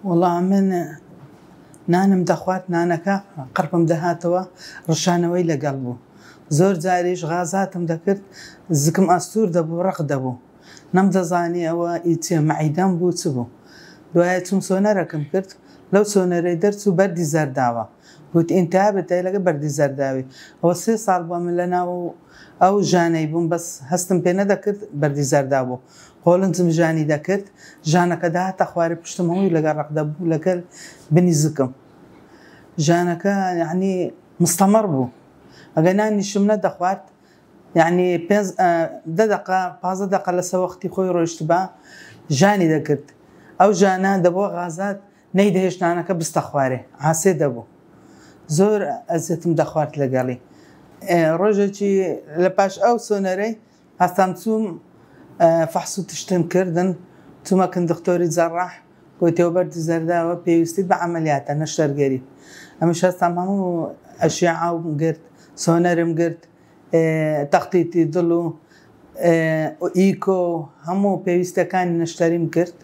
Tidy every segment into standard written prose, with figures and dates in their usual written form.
والله من نانم دەخوات نانەکە قڕپم دەهاتەوە ڕشانەوەی لەگەڵ بوو. زۆر جاریش غازاتم دەکرد زکم ئەستور دەبوو ڕق دەبوو. نەمدەزانی ئەوە ئیچێ مەعیدەم بوو چ بوو. دوایە چوم سۆنەرەکەم کرد لەو سۆنەرەی دەرچوو بەردی زەرداوە. گوت ئینتها بێتای لەگە بەردی زەرداوی. ئەوە 3 ساڵ بووە من لەناو ئەو ژانەی بووم بەس هەستم پێ نەدەکرد بەردی زەردا بوو. قۆڵنجم ژانی دەکرد ژانەکە داهاتە خوارێ پشتم هەمووی لەگەڵ ڕق دەبوو لەگەڵ بنی زکم. ژانەکە یعنی مستەمەڕ بوو. ئەگەر نانیشم نەدەخوارد یعنی 15 دقە لەسەر وەختی خۆی ڕۆیشت بە ژانی دەکرد. ئەو ژانە دەبووە غازات نەیدەهێشتانەکە بستە خوارێ عاسێ دەبوو. زۆر ئەزیەتم دەخوارد لەگەڵی. ڕۆژێکی لە پاش ئەو سۆنەرەی هەستام چووم فەحس و تشتم کردن چوومە کندکتۆری جەڕاح گوتیەوە بەردی زەرداوە پێویستیت بە عەمەلیاتە نەشتەرگەری. ئەمەش هەستام هەموو ئەشیاعەم گرت سۆنەرم گرت تەختیتی دڵ و ئیکۆ هەموو پێویستەکانی نەشتەریم کرد.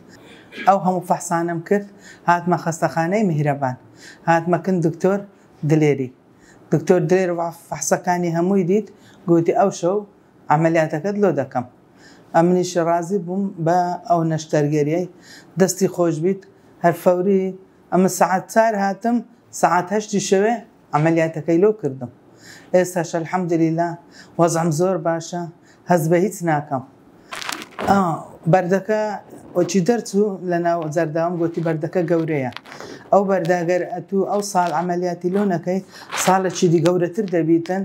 ئەو هەموو فەحسانم کرد هاتمە خەستەخانەی میهرەبان هاتمە کندکتۆر دلێری. دکتۆر دلێر فەحسەکانی هەمووی دیت گوتی ئەو شەو عەمەلیاتەکەت لۆ دەکەم. ئەمنیش ڕازی بووم بە ئەو نەشتەرگەریەی دەستی خۆش بیت هەر فەوری ئەمە سەعات 4 هاتم سەعات 8 شەوێ عەمەلیاتەکەی لۆ کردم. ئێستاش ئەلحەمدولیلا وەزعم زۆر باشە هەست بە هیچ ناکەم. بەردەکە وەچی دەرچوو لە ناو زەرداوم گوتی بەردەکە گەورەیە. ئەو بەرداگەر ئەتوو ئەو ساڵ عەمەلیاتی لۆ نەکەی ساڵێکی دی گەورەتر دەبیتن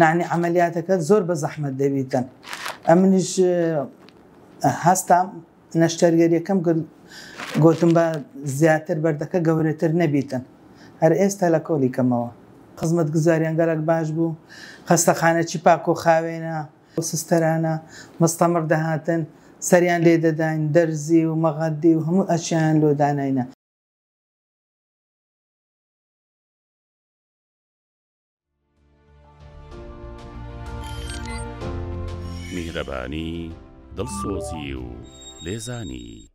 نعنی عەمەلیاتەکەت زۆر بە زەحمەت دەبیتن. ئەمنیش هەستام نەشتەرگەریەکەم گوتم بە زیاتر بەردەکە گەورەتر نەبیتن. هەر ئێستا لە کۆلیکەمەوە. خزمەتگوزاریان گەلک باش بوو خەستەخانەی پاک و خاوێنە سستەرانە مستەمڕ دەهاتن سەریان لێ دەداین دەرزی و مەغەدی و هەموو ئەشیان لۆ داناینە. میهرەبانی دڵسۆزی و لێزانی